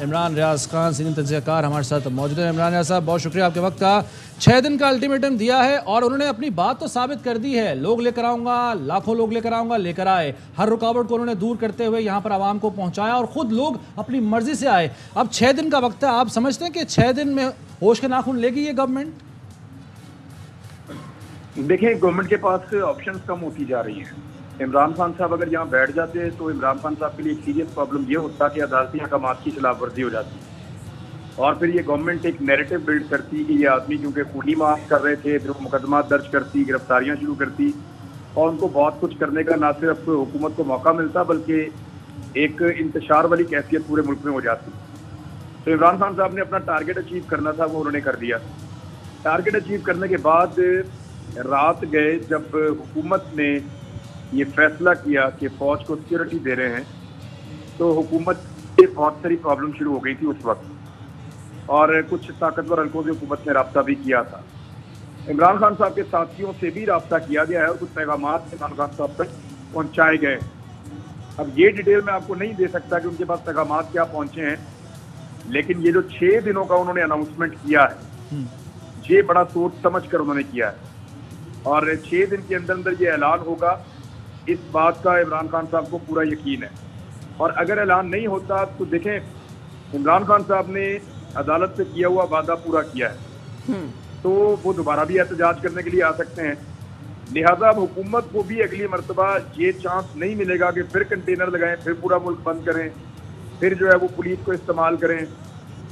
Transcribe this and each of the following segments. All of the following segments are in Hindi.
इमरान रियाज खान सीनियर तज्ज़ियाकार हमारे साथ मौजूद है। इमरान रियाज साहब, बहुत शुक्रिया आपके वक्त का। 6 दिन का अल्टीमेटम दिया है और उन्होंने अपनी बात तो साबित कर दी है। लोग लेकर आऊंगा, लाखों लोग लेकर आऊंगा, लेकर आए। हर रुकावट को उन्होंने दूर करते हुए यहाँ पर आवाम को पहुँचाया और खुद लोग अपनी मर्जी से आए। अब 6 दिन का वक्त है, आप समझते हैं कि 6 दिन में होश के नाखून लेगी ये गवर्नमेंट? देखिए, गवर्नमेंट के पास ऑप्शंस कम होती जा रही हैं। इमरान खान साहब अगर यहाँ बैठ जाते तो इमरान खान साहब के लिए एक सीरियस प्रॉब्लम ये होता कि अदालती अहकामात की खिलाफवर्जी हो जाती और फिर ये गवर्नमेंट एक नैरेटिव बिल्ड करती कि ये आदमी क्योंकि खूनी मार्च कर रहे थे, फिर वो मुकदमा दर्ज करती, गिरफ्तारियां शुरू करती और उनको बहुत कुछ करने का ना सिर्फ हुकूमत को मौका मिलता बल्कि एक इंतशार वाली कैफियत पूरे मुल्क में हो जाती। तो इमरान खान साहब ने अपना टारगेट अचीव करना था, वो उन्होंने कर दिया। टारगेट अचीव करने के बाद रात गए जब हुकूमत ने ये फैसला किया कि फौज को सिक्योरिटी दे रहे हैं, तो हुकूमत से बहुत सारी प्रॉब्लम शुरू हो गई थी उस वक्त और कुछ ताकतवर हल्कों से हुकूमत ने रब्ता भी किया था। इमरान खान साहब के साथियों से भी रब्ता किया गया है और कुछ पैगामात इमरान खान साहब तक पहुँचाए गए। अब ये डिटेल मैं आपको नहीं दे सकता कि उनके पास पैगामात क्या पहुँचे हैं, लेकिन ये जो 6 दिनों का उन्होंने अनाउंसमेंट किया है, ये बड़ा सोच समझ कर उन्होंने किया है और 6 दिन के अंदर अंदर ये ऐलान होगा, इस बात का इमरान खान साहब को पूरा यकीन है। और अगर ऐलान नहीं होता तो देखें, इमरान खान साहब ने अदालत से किया हुआ वादा पूरा किया है तो वो दोबारा भी एहतजाज करने के लिए आ सकते हैं। लिहाजा अब हुकूमत को भी अगली मरतबा ये चांस नहीं मिलेगा कि फिर कंटेनर लगाएं, फिर पूरा मुल्क बंद करें, फिर जो है वो पुलिस को इस्तेमाल करें।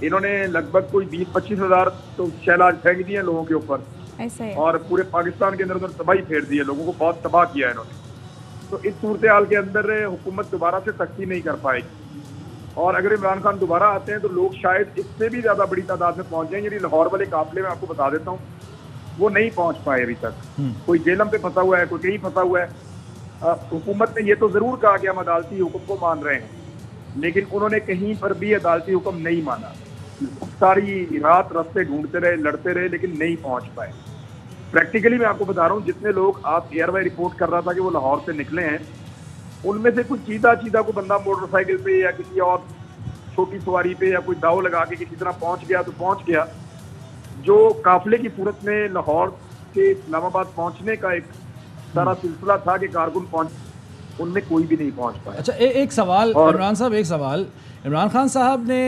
इन्होंने लगभग कोई 20-25 हज़ार तो शैलाज फेंक दिए लोगों के ऊपर और पूरे पाकिस्तान के अंदर तबाही फेर दी है, लोगों को बहुत तबाह किया है इन्होंने। तो इस सूरत हाल के अंदर हुकूमत दोबारा से सख्ती नहीं कर पाएगी और अगर इमरान खान दोबारा आते हैं तो लोग शायद इससे भी ज्यादा बड़ी तादाद में पहुंच जाएंगे। लाहौर वाले काफिले में आपको बता देता हूँ, वो नहीं पहुंच पाए अभी तक। कोई जेलम पे फंसा हुआ है, कोई कहीं फंसा हुआ है। हुकूमत ने ये तो जरूर कहा कि हम अदालती हुक्म को मान रहे हैं, लेकिन उन्होंने कहीं पर भी अदालती हुक्म नहीं माना। सारी रात रास्ते ढूंढते रहे, लड़ते रहे, लेकिन नहीं पहुंच पाए। प्रैक्टिकली मैं आपको बता रहा हूँ, जितने लोग आप एयर बाय रिपोर्ट कर रहा था कि वो लाहौर से निकले हैं, उनमें से कुछ सीधा को बंदा मोटरसाइकिल पे या किसी और छोटी सवारी पे या कोई दाव लगा के किसी तरह पहुंच गया तो पहुंच गया। जो काफिले की सूरत में लाहौर से इस्लामाबाद पहुंचने का एक सारा सिलसिला था कि कारकुन पहुंच, उनमें कोई भी नहीं पहुंच पाया। अच्छा, एक सवाल इमरान साहब, एक सवाल। इमरान खान साहब ने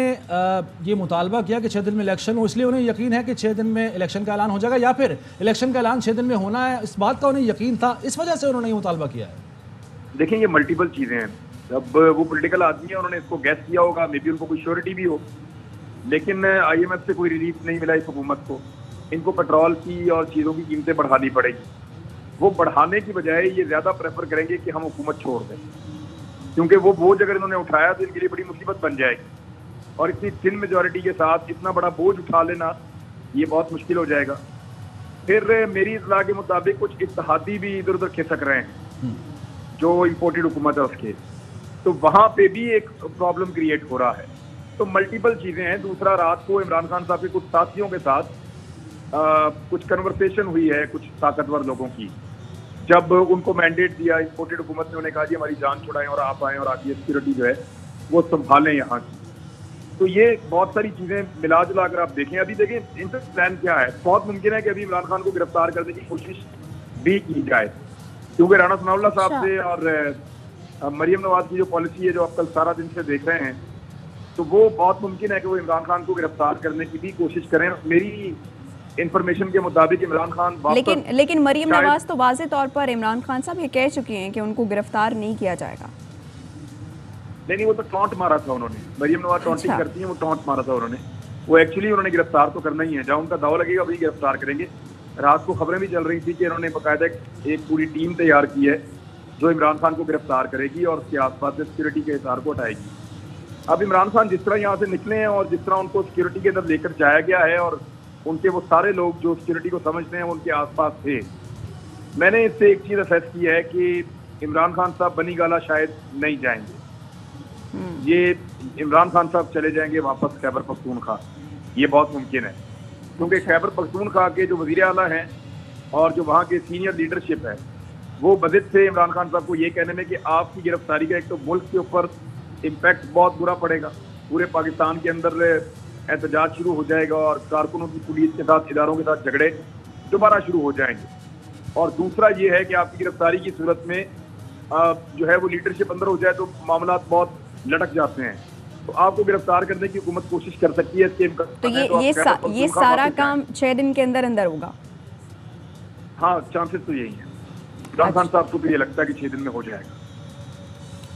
ये मुतालबा किया कि 6 दिन में इलेक्शन हो, इसलिए उन्हें यकीन है कि 6 दिन में इलेक्शन का ऐलान हो जाएगा, या फिर इलेक्शन का ऐलान 6 दिन में होना है, इस बात का उन्हें यकीन था, इस वजह से उन्होंने ये मुतालबा किया है? देखिए, ये मल्टीपल चीज़ें हैं। अब वो पॉलिटिकल आदमी है, उन्होंने इसको गैस किया होगा, मे बी उनको कोई श्योरिटी भी हो, लेकिन IMF से कोई रिलीफ नहीं मिला इस हुकूमत को। इनको पेट्रोल की और चीज़ों की कीमतें बढ़ानी पड़ेगी। वो बढ़ाने की बजाय ये ज़्यादा प्रेफर करेंगे कि हम हुकूमत छोड़ दें, क्योंकि वो बोझ अगर इन्होंने उठाया तो इनके लिए बड़ी मुसीबत बन जाएगी और इतनी थिन मेजॉरिटी के साथ इतना बड़ा बोझ उठा लेना ये बहुत मुश्किल हो जाएगा। फिर मेरी इत्तला के मुताबिक कुछ इत्तेहादी भी इधर उधर खिसक रहे हैं जो इम्पोर्टेड हुकूमत है उसके, तो वहाँ पे भी एक प्रॉब्लम क्रिएट हो रहा है। तो मल्टीपल चीज़ें हैं। दूसरा, रात को इमरान खान साहब के कुछ साथियों के साथ कुछ कन्वर्सेशन हुई है कुछ ताकतवर लोगों की, जब उनको मैंडेट दिया इम्पोर्टेड हुकूमत ने, उन्हें कहा जी हमारी जान छुड़ाएं और आप आएँ और आगे सिक्योरिटी जो है वो संभालें यहाँ की। तो ये बहुत सारी चीज़ें मिला जुला कर आप देखें। अभी देखें इनका प्लान क्या है। बहुत मुमकिन है कि अभी इमरान खान को गिरफ्तार करने की कोशिश भी की जाए, क्योंकि राणा सनाउल्लाह साहब से और मरियम नवाज की जो पॉलिसी है जो आप कल सारा दिन से देख रहे हैं, तो वो बहुत मुमकिन है कि वो इमरान खान को गिरफ्तार करने की भी कोशिश करें। मेरी इंफॉर्मेशन के मुताबिक इमरान खान लेकिन मरियम नवाज तो वाज़े तौर पर इमरान खान साहब ये कह चुकी हैं कि उनको गिरफ्तार नहीं किया जाएगा। नहीं, वो तो टॉन्ट मारा था उन्होंने। मरियम नवाज टॉन्टिंग करती हैं, वो टॉन्ट मारा था उन्होंने। वो एक्चुअली उन्होंने गिरफ्तार तो करना ही है, जहाँ उनका दावा लगेगा वही गिरफ्तार करेंगे। रात को खबरें भी चल रही थी कि इन्होंने बाकायदा एक पूरी टीम तैयार की है जो इमरान खान को गिरफ्तार करेगी और उसके आसपास से सिक्योरिटी के हिसार को हटाएगी। अब इमरान खान जिस तरह यहाँ से निकले हैं और जिस तरह उनको सिक्योरिटी के अंदर लेकर जाया गया है और उनके वो सारे लोग जो सिक्योरिटी को समझते हैं उनके आसपास थे, मैंने इससे एक चीज़ असेस की है कि इमरान खान साहब बनी गाला शायद नहीं जाएंगे। ये इमरान खान साहब चले जाएंगे वापस खैबर पख्तूनख्वा, ये बहुत मुमकिन है, क्योंकि खैबर पख्तूनख्वा के जो वज़ीर आला हैं और जो वहाँ के सीनियर लीडरशिप है वो बदित थे इमरान खान साहब को ये कहने में कि आपकी गिरफ्तारी का एक तो मुल्क के ऊपर इम्पैक्ट बहुत बुरा पड़ेगा पूरे पाकिस्तान के अंदर एहतजाज शुरू हो जाएगा और कारकुनों की पुलिस के साथ, इदारों के साथ झगड़े दोबारा शुरू हो जाएंगे। और दूसरा ये है कि आपकी गिरफ्तारी की सूरत में जो है वो लीडरशिप अंदर हो जाए तो मामला बहुत लटक जाते हैं। तो आपको गिरफ्तार करने की हुकूमत कोशिश कर सकती है। तो ये सारा काम 6 दिन के अंदर अंदर होगा? हाँ, चांसेस तो यही है। इमरान खान साहब को तो ये लगता है कि 6 दिन में हो जाएगा।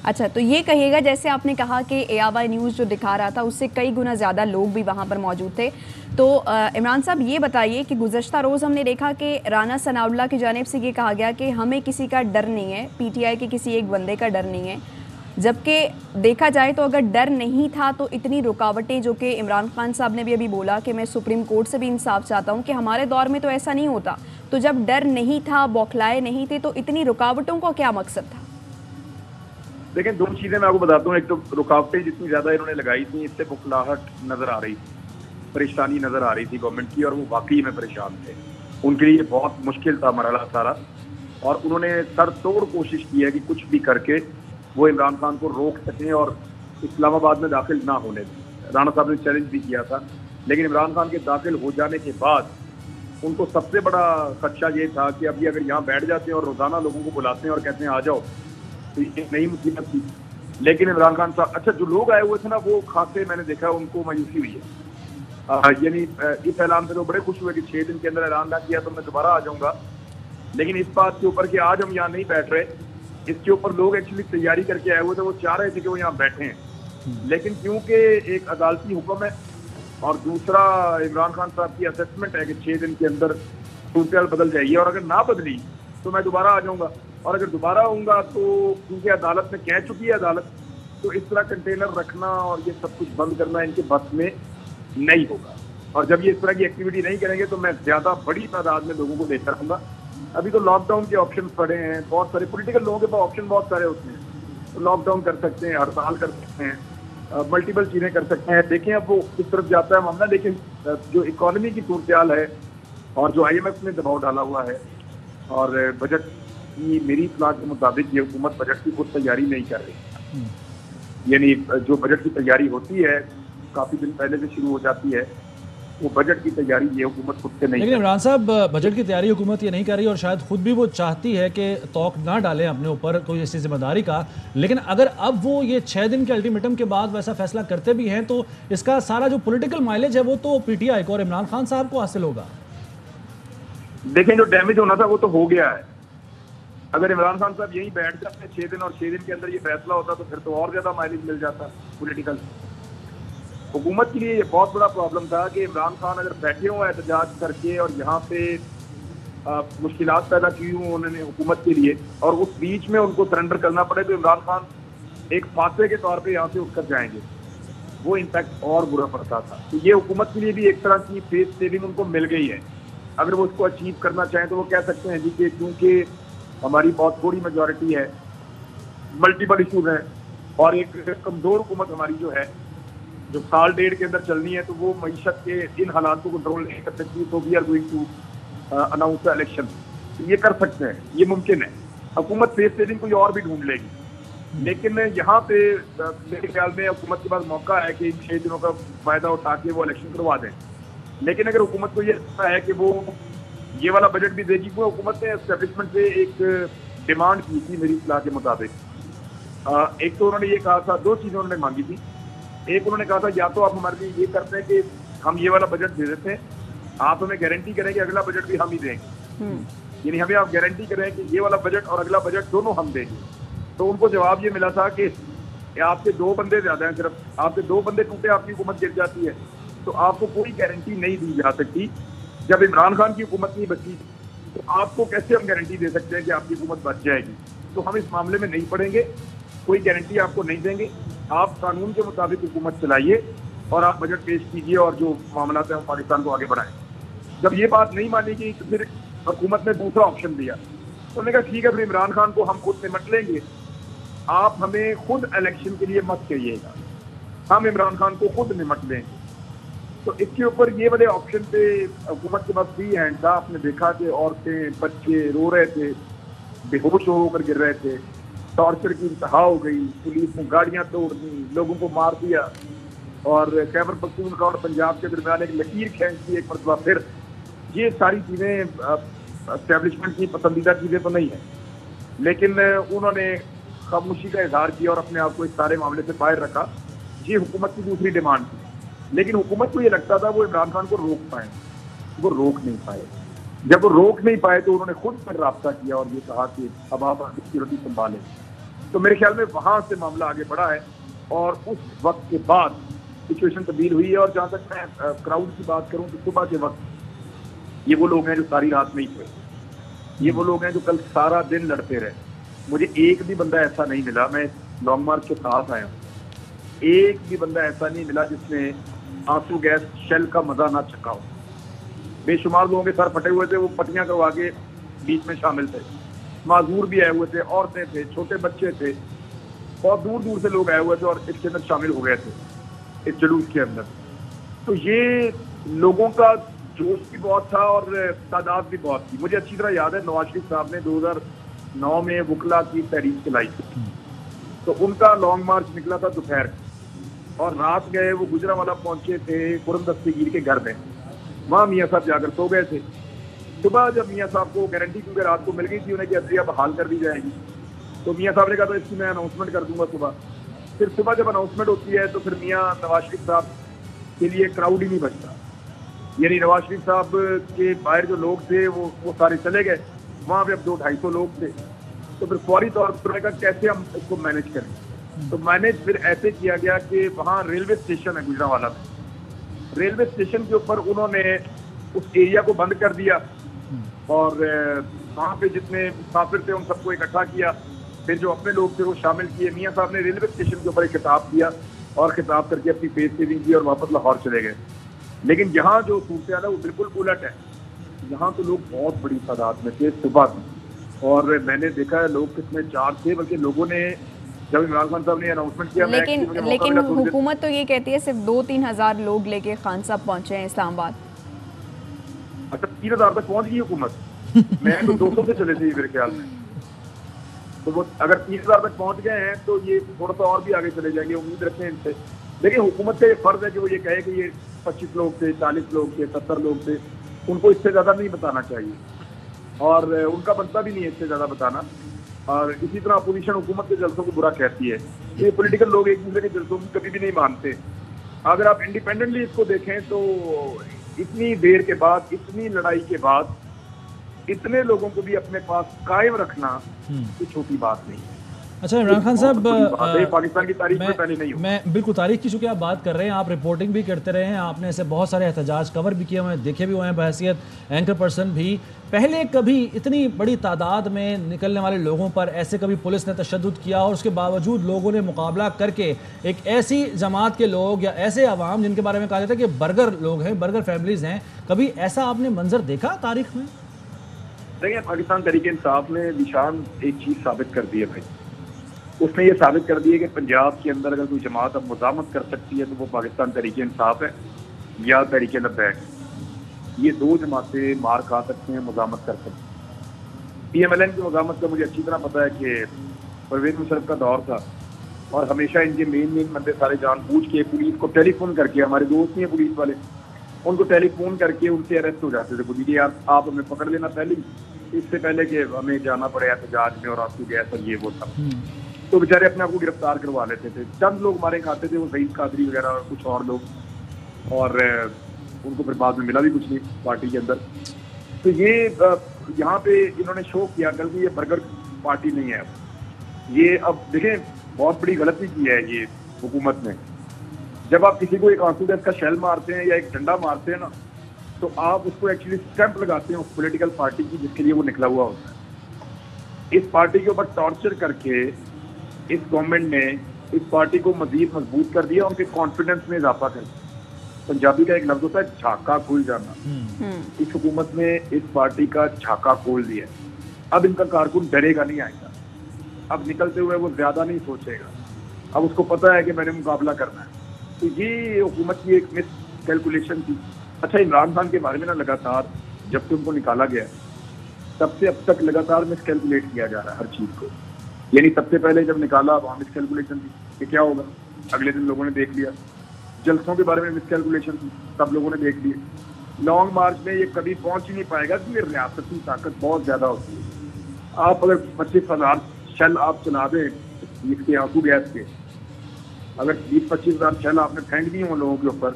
अच्छा, तो ये कहिएगा, जैसे आपने कहा कि ARY न्यूज़ जो दिखा रहा था उससे कई गुना ज़्यादा लोग भी वहाँ पर मौजूद थे, तो इमरान साहब ये बताइए कि गुज़श्ता रोज़ हमने देखा कि राना सनाउल्लाह की जानिब से ये कहा गया कि हमें किसी का डर नहीं है, PTI के किसी एक बंदे का डर नहीं है, जबकि देखा जाए तो अगर डर नहीं था तो इतनी रुकावटें, जो कि इमरान खान साहब ने भी अभी बोला कि मैं सुप्रीम कोर्ट से भी इंसाफ चाहता हूँ कि हमारे दौर में तो ऐसा नहीं होता, तो जब डर नहीं था, बौखलाए नहीं थे, तो इतनी रुकावटों का क्या मकसद था? देखिए, 2 चीजें मैं आपको बताता हूँ। एक तो रुकावटें जितनी ज्यादा इन्होंने लगाई थी, इससे बुखलाहट नजर आ रही थी, परेशानी नजर आ रही थी गवर्नमेंट की, और वो वाकई में परेशान थे। उनके लिए बहुत मुश्किल था मरहला सारा, और उन्होंने सर तोड़ कोशिश की है कि कुछ भी करके वो इमरान खान को रोक सकें और इस्लामाबाद में दाखिल ना होने दें। राणा साहब ने चैलेंज भी किया था, लेकिन इमरान खान के दाखिल हो जाने के बाद उनको सबसे बड़ा खदशा ये था कि अभी अगर यहाँ बैठ जाते हैं और रोजाना लोगों को बुलाते हैं और कहते हैं आ जाओ, तो ये नई मुसीबत थी। लेकिन इमरान खान साहब, अच्छा, जो लोग आए हुए थे ना, वो खासे मैंने देखा उनको मायूसी हुई है। यानी इस ऐलान से तो बड़े खुश हुए कि 6 दिन के अंदर ऐलान ना किया तो मैं दोबारा आ जाऊंगा, लेकिन इस बात के ऊपर कि आज हम यहाँ नहीं बैठ रहे, इसके ऊपर लोग एक्चुअली तैयारी करके आए हुए थे। वो चाह रहे थे कि वो यहाँ बैठे हैं, लेकिन क्योंकि एक अदालती हुक्म है और दूसरा इमरान खान साहब की असेसमेंट है कि 6 दिन के अंदर सूरत बदल जाएगी, और अगर ना बदली तो मैं दोबारा आ जाऊंगा, और अगर दोबारा आऊंगा तो क्योंकि अदालत में कह चुकी है अदालत, तो इस तरह कंटेनर रखना और ये सब कुछ बंद करना इनके बस में नहीं होगा। और जब ये इस तरह की एक्टिविटी नहीं करेंगे तो मैं ज्यादा बड़ी तादाद में लोगों को लेकर आऊंगा। अभी तो लॉकडाउन के ऑप्शन पड़े हैं, बहुत सारे पॉलिटिकल लोगों के पास ऑप्शन बहुत सारे होते हैं, तो लॉकडाउन कर सकते हैं, हड़ताल कर सकते हैं, मल्टीपल चीजें कर सकते हैं। देखें अब वो किस तरफ जाता है मामला। लेकिन जो इकोनॉमी की सूरत है और जो IMF ने दबाव डाला हुआ है, और बजट की मेरी इत्तला के मुताबिक ये हुकूमत बजट की खुद तैयारी नहीं कर रही। यानी जो बजट की तैयारी होती है काफी दिन पहले से शुरू हो जाती है, वो बजट की तैयारी ये हुकूमत खुद से नहीं। लेकिन इमरान साहब, बजट की तैयारी हुकूमत ये नहीं कर रही, और शायद खुद भी वो चाहती है कि तौक ना डालें अपने ऊपर कोई ऐसी जिम्मेदारी का। लेकिन अगर अब वो ये 6 दिन के अल्टीमेटम के बाद वैसा फैसला करते भी हैं, तो इसका सारा जो पॉलिटिकल माइलेज है वो तो PTI को और इमरान खान साहब को हासिल होगा। देखें, जो डैमेज होना था वो तो हो गया है। अगर इमरान खान साहब यहीं बैठ जाते 6 दिन और 6 दिन के अंदर ये फैसला होता तो फिर तो और ज्यादा माइलेज मिल जाता पॉलिटिकल। हुकूमत के लिए ये बहुत बड़ा प्रॉब्लम था कि इमरान खान अगर बैठे हुए एहतजाज करके और यहाँ पे मुश्किलात पैदा की हुई उन्होंने हुकूमत के लिए, और उस बीच में उनको सरेंडर करना पड़े, तो इमरान खान एक फासले के तौर पे यहाँ से उठकर जाएंगे, वो इम्पैक्ट और बुरा पड़ता था। तो ये हुकूमत के लिए भी एक तरह की फेस सेविंग उनको मिल गई है। अगर वो उसको अचीव करना चाहें तो वो कह सकते हैं जी कि क्योंकि हमारी बहुत थोड़ी मेजॉरिटी है, मल्टीपल इशूज हैं, और एक कमजोर हुकूमत हमारी जो है, जो 1.5 के अंदर चलनी है, तो वो मईशत के इन हालात को कंट्रोल नहीं कर सकती, तो we are going to announce election. ये कर सकते हैं, ये मुमकिन है। हुकूमत फेस सेविंग कोई और भी ढूंढ लेगी, लेकिन यहाँ पे मेरे ख्याल में हुकूमत के पास मौका है कि इन 6 दिनों का फायदा उठा के वो इलेक्शन करवा दें। लेकिन अगर हुकूमत को ये लगता है कि वो ये वाला बजट भी देगी, वो हुकूमत ने एस्टेब्लिशमेंट से एक डिमांड की थी मेरी इत्तला के मुताबिक। एक तो उन्होंने ये कहा था, 2 चीजें उन्होंने मांगी थी। एक उन्होंने कहा था या तो आप हमारे लिए ये करते हैं कि हम ये वाला बजट दे देते हैं, आप हमें गारंटी करें कि अगला बजट भी हम ही देंगे, यानी हमें आप गारंटी करें कि ये वाला बजट और अगला बजट दोनों हम देंगे। तो उनको जवाब ये मिला था कि आपके 2 बंदे ज्यादा हैं, सिर्फ आपके 2 बंदे टूटे आपकी हुकूमत गिर जाती है, तो आपको कोई गारंटी नहीं दी जा सकती। जब इमरान खान की हुकूमत नहीं बची तो आपको कैसे हम गारंटी दे सकते हैं कि आपकी हुकूमत बच जाएगी? तो हम इस मामले में नहीं पड़ेंगे, कोई गारंटी आपको नहीं देंगे। आप कानून के मुताबिक हुकूमत चलाइए और आप बजट पेश कीजिए और जो मामला है पाकिस्तान को आगे बढ़ाएं। जब ये बात नहीं मानी गई तो फिर हुकूमत ने दूसरा ऑप्शन दिया, तो उन्होंने कहा ठीक है, फिर इमरान खान को हम खुद निमट लेंगे, आप हमें खुद इलेक्शन के लिए मत कहिएगा, हम इमरान खान को खुद निमट लेंगे। तो इसके ऊपर ये वाले ऑप्शन पे हुकूमत के पास फ्री हैंड था। आपने देखा कि औरतें बच्चे रो रहे थे, बेहोश होकर गिर रहे थे, टॉर्चर की इंतहा हो गई, पुलिस ने गाड़ियां तोड़ दी, लोगों को मार दिया, और खैबर पख्तूनख्वा और पंजाब के दरमियान एक लकीर खींच दी एक मरतबा फिर। ये सारी चीज़ें एस्टेब्लिशमेंट की पसंदीदा चीज़ें तो नहीं है, लेकिन उन्होंने खामोशी का इजहार किया और अपने आप को इस सारे मामले से बाहर रखा। ये हुकूमत की दूसरी डिमांड थी, लेकिन हुकूमत को ये लगता था वो इमरान खान को रोक पाए, वो रोक नहीं पाए। जब वो रोक नहीं पाए तो उन्होंने खुद पर राब्ता किया और ये कहा कि अब आप सिक्योरिटी संभालें। तो मेरे ख्याल में वहां से मामला आगे बढ़ा है और उस वक्त के बाद सिचुएशन तब्दील हुई है। और जहां तक मैं क्राउड की बात करूं तो सुबह के वक्त ये वो लोग हैं जो सारी रात नहीं सोए, ये वो लोग हैं जो कल सारा दिन लड़ते रहे। मुझे एक भी बंदा ऐसा नहीं मिला, मैं लॉन्ग मार्च के साथ आया हूँ, एक भी बंदा ऐसा नहीं मिला जिसने आंसू गैस शेल का मजा ना चखा हो। बेशुमार लोगों के सर फटे हुए थे, वो पट्टियां करवा के बीच में शामिल थे, माजूर भी आए हुए थे, औरतें थे, छोटे बच्चे थे, बहुत दूर दूर से लोग आए हुए थे और इसके अंदर शामिल हो गए थे इस जुलूस के अंदर। तो ये लोगों का जोश भी बहुत था और तादाद भी बहुत थी। मुझे अच्छी तरह याद है नवाज शरीफ साहब ने 2009 में वकला की तहरीक चलाई थी, तो उनका लॉन्ग मार्च निकला था दोपहर और रात गए वो गुजरांवाला पहुंचे थे खुरम दस्तगीर के घर में, वहाँ मियाँ साहब जाकर सो गए थे। सुबह जब मियाँ साहब को गारंटी क्योंकि रात को मिल गई थी उन्हें कि अदलिया बहाल कर दी जाएगी, तो मियाँ साहब ने कहा था इसकी मैं अनाउंसमेंट कर दूंगा सुबह। फिर सुबह जब अनाउंसमेंट होती है तो फिर मियाँ नवाज शरीफ साहब के लिए क्राउड ही नहीं बचता, यानी नवाज शरीफ साहब के बाहर जो लोग थे वो सारे चले गए, वहाँ पे अब 200-250 लोग थे। तो फिर फौरी तौर पर कैसे हम इसको मैनेज करें, तो मैनेज फिर ऐसे किया गया कि वहाँ रेलवे स्टेशन है गुजरांवाला में, रेलवे स्टेशन के ऊपर उन्होंने उस एरिया को बंद कर दिया और वहाँ पे जितने मुसाफिर थे उन सबको इकट्ठा किया, फिर जो अपने लोग थे वो शामिल किए। मियाँ साहब ने रेलवे स्टेशन के ऊपर एक खिताब दिया और खिताब करके अपनी फेस सेविंग की और वापस लाहौर चले गए। लेकिन यहाँ जो सूरत है वो बिल्कुल उलट है, यहाँ तो लोग बहुत बड़ी तादाद में थे सुबह में, और मैंने देखा है लोग कितने 4 थे, बल्कि लोगों ने जब इमरान खान साहब ने अनाउंसमेंट किया, लेकिन हुकूमत तो ये कहती है सिर्फ 2-3 हज़ार लोग लेके खान साहब पहुंचे हैं इस्लामाबाद। अच्छा 3000 तक पहुंच गई हुकूमत? मैं तो 200 से चले थे मेरे ख्याल में। तो वो अगर 30,000 तक पहुंच गए हैं तो ये थोड़ा सा और भी आगे चले जाएंगे, उम्मीद रखते हैं इनसे। लेकिन हुकूमत का ये फर्ज है कि वो ये कहे कि ये 25 लोग थे, 40 लोग थे, 70 लोग थे, उनको इससे ज्यादा नहीं बताना चाहिए और उनका बनता भी नहीं है इससे ज्यादा बताना। और इसी तरह अपोजिशन हुकूमत के जलसों को बुरा कहती है। ये पॉलिटिकल लोग एक दूसरे के जलसों को कभी भी नहीं मानते। अगर आप इंडिपेंडेंटली इसको देखें तो इतनी देर के बाद, इतनी लड़ाई के बाद, इतने लोगों को भी अपने पास कायम रखना कोई छोटी बात नहीं है। अच्छा इमरान खान साहब, पाकिस्तान की तारीख में पहले नहीं हुआ। मैं बिल्कुल तारीख की चूंकि आप बात कर रहे हैं, आप रिपोर्टिंग भी करते रहे हैं, आपने ऐसे बहुत सारे एहतजाज कवर भी किए हुए हैं, देखे भी हुए हैं बहैसियत एंकर पर्सन भी। पहले कभी इतनी बड़ी तादाद में निकलने वाले लोगों पर ऐसे कभी पुलिस ने तशद्दुद किया और उसके बावजूद लोगों ने मुकाबला करके एक ऐसी जमात के लोग या ऐसे अवाम जिनके बारे में कहा जाता है कि बर्गर लोग हैं, बर्गर फैमिलीज हैं, कभी ऐसा आपने मंजर देखा तारीख में? देखिए पाकिस्तान तहरीक इंसाफ ने निशान एक चीज साबित कर दी है भाई, उसने ये साबित कर दिया कि पंजाब के अंदर अगर कोई जमात अब मुज़ामत कर सकती है तो वो पाकिस्तान तहरीक इंसाफ है या तहरीक लब्बैक। ये 2 जमातें मार खा सकते हैं, मुज़ामत कर सकते हैं। PMLN की मुज़ामत का मुझे अच्छी तरह पता है कि परवेज़ मुशर्रफ का दौर था और हमेशा इनके मेन बंदे सारे जान पूछ के पुलिस को टेलीफोन करके, हमारे दोस्त नहीं है पुलिस वाले, उनको टेलीफोन करके उनसे अरेस्ट हो जाते थे। बोलिए यार आप हमें पकड़ लेना पहले, इससे पहले कि हमें जाना पड़े एहतजाज में और आपको गैस और ये वो था। तो बेचारे अपने आप को गिरफ्तार करवा लेते थे। चंद लोग मारे खाते थे, वो सईद कादरी वगैरह और कुछ और लोग, और उनको फिर बाद में मिला भी कुछ नहीं पार्टी के अंदर। तो ये यहाँ पे इन्होंने शो किया कल कि ये बर्गर पार्टी नहीं है। ये अब देखें बहुत बड़ी गलती की है ये हुकूमत ने। जब आप किसी को एक आंसू गैस का शेल मारते हैं या एक डंडा मारते हैं ना, तो आप उसको एक्चुअली स्टैंप लगाते हैं उस पॉलिटिकल पार्टी की जिसके लिए वो निकला हुआ होता है। इस पार्टी के ऊपर टॉर्चर करके इस गवर्नमेंट ने इस पार्टी को मजीद मजबूत कर दिया, उनके कॉन्फिडेंस में इजाफा कर दिया। पंजाबी का एक लफ्ज होता है झाका खुल जाना। इस हुकूमत ने इस पार्टी का झाका खोल दिया। अब इनका कारकुन डरेगा नहीं आएगा, अब निकलते हुए वो ज्यादा नहीं सोचेगा, अब उसको पता है कि मैंने मुकाबला करना है। तो ये हुकूमत की एक मिस कैलकुलेशन थी। अच्छा इमरान खान के बारे में ना लगातार जब से उनको निकाला गया तब से अब तक लगातार मिस कैलकुलेट किया जा रहा है हर चीज को। यानी सबसे पहले जब निकाला वहाँ मिस कैलकुलेशन थी कि क्या होगा, अगले दिन लोगों ने देख लिया जलसों के बारे में मिसकैलकुलेशन सब लोगों ने देख लिए। लॉन्ग मार्च में ये कभी पहुंच ही नहीं पाएगा क्योंकि रियासती ताकत बहुत ज्यादा होती है। आप अगर 25,000 शेल आप चला दें इसके आंसू गैस के, अगर 20-25,000 शेल आपने फेंक दिए हों लोगों के ऊपर,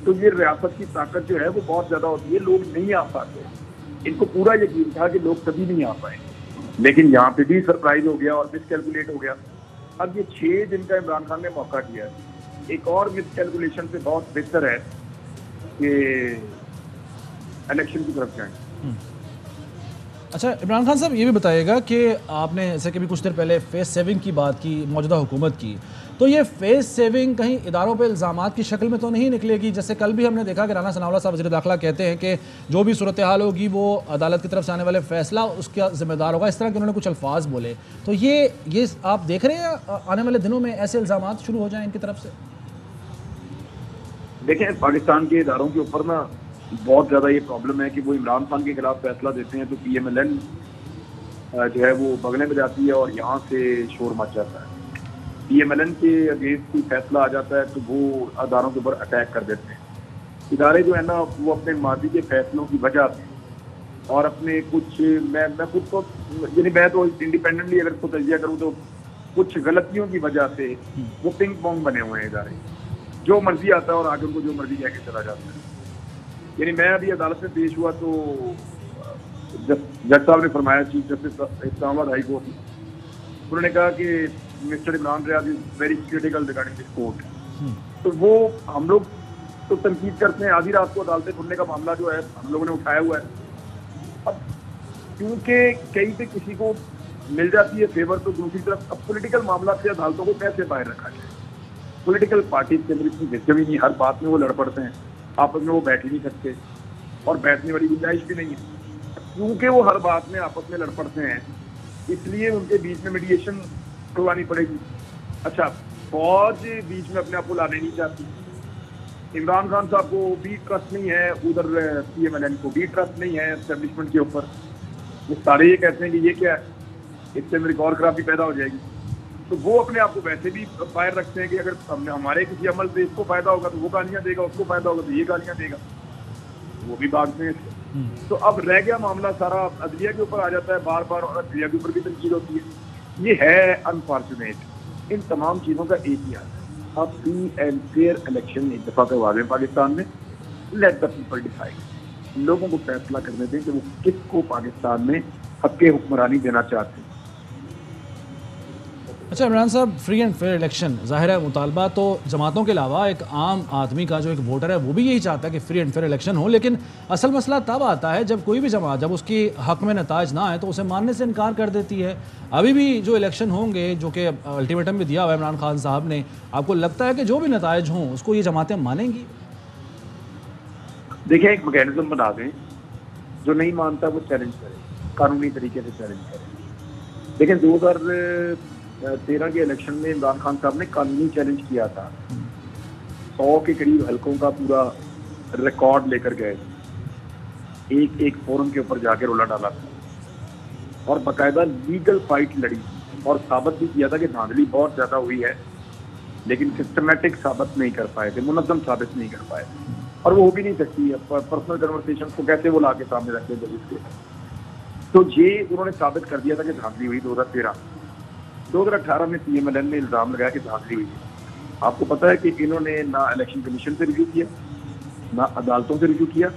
तो ये रियासत की ताकत जो है वो बहुत ज्यादा होती है। लोग नहीं आ पाते, इनको पूरा यकीन था कि लोग कभी नहीं आ पाए, लेकिन यहाँ पे भी सरप्राइज हो गया और मिसकैलकुलेट हो गया। अब ये 6 दिन का इमरान खान ने मौका दिया है, एक और मिसकैलकुलेशन से बहुत बेहतर है कि इलेक्शन की तरफ जाएं। अच्छा इमरान खान साहब, ये भी बताइएगा कि आपने जैसे कि भी कुछ देर पहले फेस सेविंग की बात की मौजूदा हुकूमत की, तो ये फेस सेविंग कहीं इदारों पे इल्ज़ामात की शक्ल में तो नहीं निकलेगी? जैसे कल भी हमने देखा कि राना सनाउल्लाह साहब वज़ीर दाखिला कहते हैं कि जो भी सूरत हाल होगी वो अदालत की तरफ से आने वाले फैसला उसका जिम्मेदार होगा, इस तरह के उन्होंने कुछ अल्फाज बोले। तो ये आप देख रहे हैं आने वाले दिनों में ऐसे इल्ज़ामात शुरू हो जाएं इनकी तरफ से? देखें, पाकिस्तान के इदारों के ऊपर ना बहुत ज्यादा ये प्रॉब्लम है कि वो इमरान खान के खिलाफ फैसला देते हैं तो PMLN जो है वो बगले में जाती है और यहाँ से शोर मच जाता है। PMLN के अगेंस्ट कोई फैसला आ जाता है तो वो अदारों के ऊपर अटैक कर देते हैं। इदारे जो है ना वो अपने माजी के फैसलों की वजह से और अपने कुछ मैं खुद तो यानी मैं तो इंडिपेंडेंटली अगर इसको तजिया करूँ तो कुछ गलतियों की वजह से वो पिंग पोंग बने हुए हैं इदारे, जो मर्जी आता है और आगे उनको जो मर्जी कह के चला जाता है। यानी मैं अभी अदालत में पेश हुआ तो जज साहब ने फरमाया, chief justice Islamabad high court, उन्होंने कहा कि mister Imran Riaz is very critical regarding this court. तो वो हम लोग तो तनकीद करते हैं, आधी रात को अदालतें खुलने का मामला जो है हम लोगों ने उठाया हुआ है। अब क्योंकि कहीं पे किसी को मिल जाती है फेवर तो दूसरी तरफ अब पॉलिटिकल मामला से अदालतों को कैसे बाहर रखा जाए? पॉलिटिकल पार्टीज के अंदर इतनी विजडम ही नहीं, हर बात में वो लड़ पड़ते हैं, आपस में वो बैठ ही नहीं सकते और बैठने वाली गुंजाइश भी नहीं है। क्योंकि वो हर बात में आपस में लड़ पड़ते हैं इसलिए उनके बीच में मीडिएशन करवानी पड़ेगी। अच्छा, फौज बीच में अपने आप को लाने नहीं चाहती, इमरान खान साहब को भी ट्रस्ट नहीं है, उधर PMLN को भी ट्रस्ट नहीं है एस्टेब्लिशमेंट के ऊपर। वो सारे ये कहते हैं कि ये क्या है, इससे मेरी और खराबी पैदा हो जाएगी। तो वो अपने आप को वैसे भी बाहर रखते हैं कि अगर हमारे किसी अमल से इसको फायदा होगा तो वो गालियां देगा, उसको फायदा होगा तो ये गालियां देगा, वो भी भागते हैं इससे। तो अब रह गया मामला सारा अदलिया के ऊपर आ जाता है बार बार, और अदलिया के ऊपर भी तनकीद होती है। ये है अनफॉर्चुनेट। इन तमाम चीज़ों का एक ही हाल है, अब फ्री एंड फेयर इलेक्शन एक दफ़ा करवा दें पाकिस्तान में, लेट द पीपल डिसाइड, लोगों को फैसला करने दें कि वो किसको पाकिस्तान में हक़ हुक्मरानी देना चाहते हैं। अच्छा इमरान साहब, फ्री एंड फेयर इलेक्शन, ज़ाहिर है मुतालबा तो जमातों के अलावा एक आम आदमी का जो एक वोटर है वो भी यही चाहता है कि फ्री एंड फेयर इलेक्शन हो, लेकिन असल मसला तब आता है जब कोई भी जमात जब उसकी हक़ में नताज ना आए तो उसे मानने से इनकार कर देती है। अभी भी जो इलेक्शन होंगे, जो कि अल्टीमेटम भी दिया हुआ है इमरान खान साहब ने, आपको लगता है कि जो भी नताइज हों उसको ये जमातें मानेंगी? देखिए, एक मैकेनिज्म बना दें, जो नहीं मानता वो चैलेंज करे, कानूनी तरीके से चैलेंज करे। लेकिन 2013 के इलेक्शन में इमरान खान साहब ने कानूनी चैलेंज किया था, 100 के करीब हलकों का पूरा रिकॉर्ड लेकर गए, एक फोरम के ऊपर जाकर रोला डाला था और बाकायदा लीगल फाइट लड़ी और साबित भी किया था कि धांधली बहुत ज्यादा हुई है, लेकिन सिस्टमेटिक साबित नहीं कर पाए थे, मुनज़्ज़म साबित नहीं कर पाए थे, और वो हो भी नहीं सकती है। पर्सनल कन्वर्सेशन को कैसे वो ला के सामने रखते हैं जज के? तो ये उन्होंने साबित कर दिया था कि धांधली हुई। 2018 में PMLN ने इल्जाम लगाया कि धांधली हुई है। आपको पता है कि इन्होंने ना इलेक्शन कमीशन से रिव्यू किया, ना अदालतों से रिव्यू किया,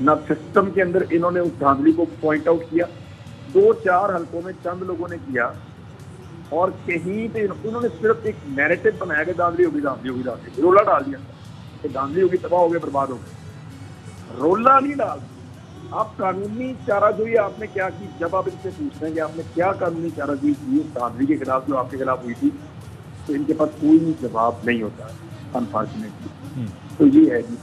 ना सिस्टम के अंदर इन्होंने उस धांधली को पॉइंट आउट किया। 2-4 हलकों में चंद लोगों ने किया और कहीं पे उन्होंने सिर्फ एक नैरेटिव बनाया कि धांधली होगी, रोला डाल दिया कि धांधली होगी, तबाह हो गए, बर्बाद हो गए। रोला नहीं डाल, आप कानूनी चाराजोई आपने क्या की? जब आप इनसे पूछते हैं कि आपने क्या कानूनी चाराजोई की धांधली के खिलाफ जो आपके खिलाफ हुई थी, तो इनके पास कोई जवाब नहीं होता है, अनफॉर्चुनेटली। तो ये है जी।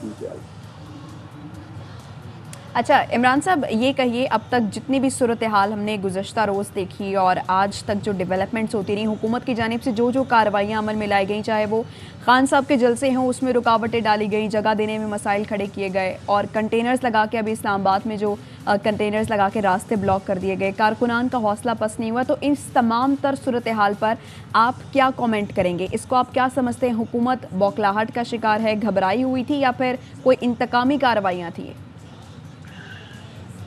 अच्छा इमरान साहब, ये कहिए अब तक जितनी भी सूरत हाल हमने गुज़श्ता रोज़ देखी और आज तक जो डेवलपमेंट्स होती रही, हुकूमत की जानिब से जो जो कार्रवाइयाँ अमल में लाई गई, चाहे वो खान साहब के जलसे हों उसमें रुकावटें डाली गई, जगह देने में मसाइल खड़े किए गए, और कंटेनर्स लगा के अभी इस्लामाबाद में जो कंटेनर्स लगा के रास्ते ब्लॉक कर दिए गए, कारकुनान का हौसला पस्त नहीं हुआ, तो इस तमाम तर सूरत हाल पर आप क्या कमेंट करेंगे? इसको आप क्या समझते हैं? हुकूमत बौखलाहट का शिकार है, घबराई हुई थी, या फिर कोई इंतकामी कार्रवाइयाँ थी?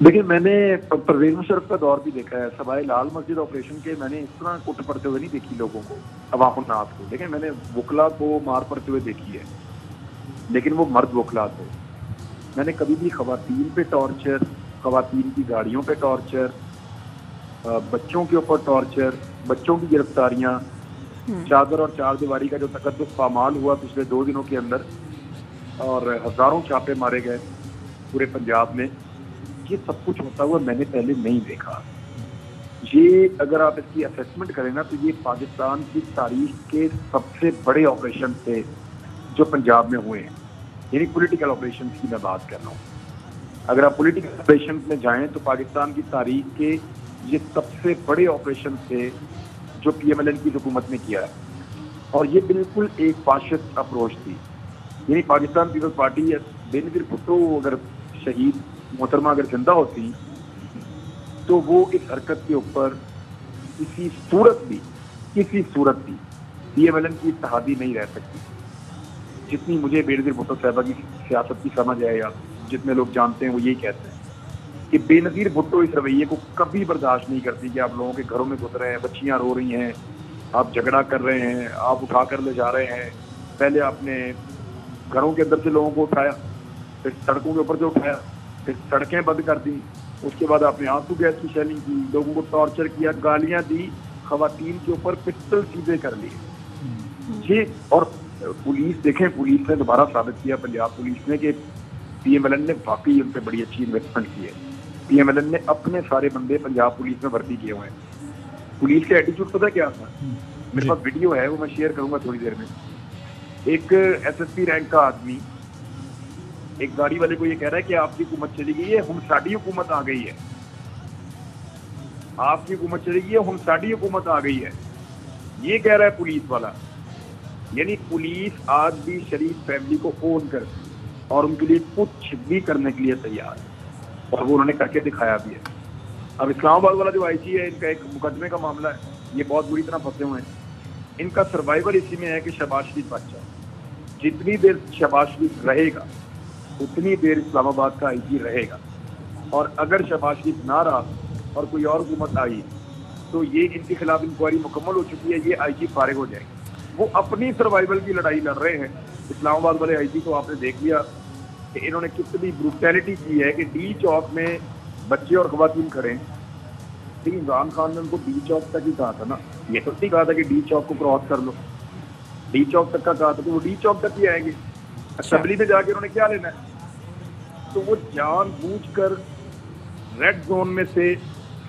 देखिए, मैंने परवेज मुशर्रफ का दौर भी देखा है। सवाए लाल मस्जिद ऑपरेशन के मैंने इस तरह कुट पड़ते हुए नहीं देखी लोगों को, अवामुन्नास को। लेकिन मैंने वकला को मार पड़ते हुए देखी है, लेकिन वो मर्द वकला थे। मैंने कभी भी खवातीन पे टॉर्चर, खवातीन की गाड़ियों पे टॉर्चर, बच्चों के ऊपर टॉर्चर, बच्चों की गिरफ्तारियां, चादर और चार दीवारी का जो तकद्दुस पामाल हुआ पिछले 2 दिनों के अंदर, और हजारों छापे मारे गए पूरे पंजाब में, ये सब कुछ होता हुआ मैंने पहले नहीं देखा। ये अगर आप इसकी असेसमेंट करें ना, तो ये पाकिस्तान की तारीख के सबसे बड़े ऑपरेशन थे जो पंजाब में हुए हैं, यानी पॉलिटिकल ऑपरेशन की मैं बात कर रहा हूँ। अगर आप पॉलिटिकल ऑपरेशन में जाएं तो पाकिस्तान की तारीख के ये सबसे बड़े ऑपरेशन थे जो PMLN की हुकूमत ने किया है, और ये बिल्कुल एक फाशिस्ट अप्रोच थी। यानी पाकिस्तान पीपल्स पार्टी या बेनज़ीर भुट्टो अगर शहीद मोहतरमा अगर जिंदा होती तो वो इस हरकत के ऊपर किसी सूरत भी PMLN की इत्तेहादी नहीं रह सकती। जितनी मुझे बेनज़ीर भुट्टो साहबा की सियासत की समझ है, या जितने लोग जानते हैं, वो यही कहते हैं कि बेनज़ीर भुट्टो इस रवैये को कभी बर्दाश्त नहीं करती कि आप लोगों के घरों में घुस रहे हैं, बच्चियां रो रही हैं, आप झगड़ा कर रहे हैं, आप उठा कर ले जा रहे हैं। पहले आपने घरों के अंदर से लोगों को उठाया, फिर सड़कों के ऊपर से उठाया, फिर सड़कें बंद कर दी, उसके बाद आपने आंसू गैस की शेलिंग की, लोगों को टॉर्चर किया, गालियां दी, खवातीन के ऊपर पिस्टल सीधे कर लिए। ये और पुलिस देखें, पुलिस ने दोबारा साबित किया, पंजाब पुलिस ने, कि PMLN ने वाकई उन पर बड़ी अच्छी इन्वेस्टमेंट की है। PMLN ने अपने सारे बंदे पंजाब पुलिस में भर्ती किए हुए हैं। पुलिस का एटीट्यूड पता क्या था? मेरे पास वीडियो है, वो मैं शेयर करूंगा थोड़ी देर में। एक SSP रैंक का आदमी एक गाड़ी वाले को ये कह रहा है कि आपकी हुकूमत चली गई है, हम साड़ी हुकूमत आ गई है, आपकी हुकूमत चली गई है, हम साड़ी हुकूमत आ गई है, ये कह रहा है पुलिस वाला। यानी पुलिस आज भी शरीफ फैमिली को ओन करती और उनके लिए कुछ भी करने के लिए तैयार है, और वो उन्होंने करके दिखाया भी है। अब इस्लामाबाद वाला जो IG है, इनका एक मुकदमे का मामला है, ये बहुत बुरी तरह फंसे हुए हैं। इनका सर्वाइवल इसी में है कि शहबाज शरीफ बच जाए। जितनी देर शहबाज शरीफ रहेगा उतनी देर इस्लामाबाद का IG रहेगा, और अगर शहबाज शरीफ ना रहा और कोई और हुकूमत आई तो ये इनके खिलाफ इंक्वायरी मुकम्मल हो चुकी है, ये IG फारिग हो जाएंगे। वो अपनी सर्वाइवल की लड़ाई लड़ रहे हैं। इस्लामाबाद वाले IG को आपने देख लिया कि इन्होंने कितनी ब्रूटैलिटी की है कि D चौक में बच्चे और खवातीन खड़े हैं। लेकिन इमरान खान ने उनको D चौक तक ही कहा था ना, ये तो नहीं कहा था कि D चौक को क्रॉस कर लो। D चौक तक का कहा था तो वो D चौक तक ही आएंगे। असेंबली में जाके उन्होंने क्या लेना है? तो वो जानबूझकर रेड जोन में से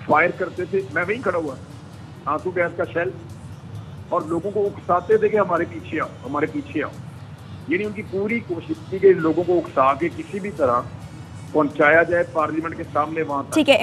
फायर करते थे। मैं वहीं खड़ा हुआ, आंसू गैस का शेल, और लोगों को उकसाते थे कि हमारे पीछे आओ, हमारे पीछे आओ। यानी उनकी पूरी कोशिश थी कि लोगों को उकसा के किसी भी तरह पहुंचाया जाए पार्लियामेंट के सामने, वहां तक। ठीक है।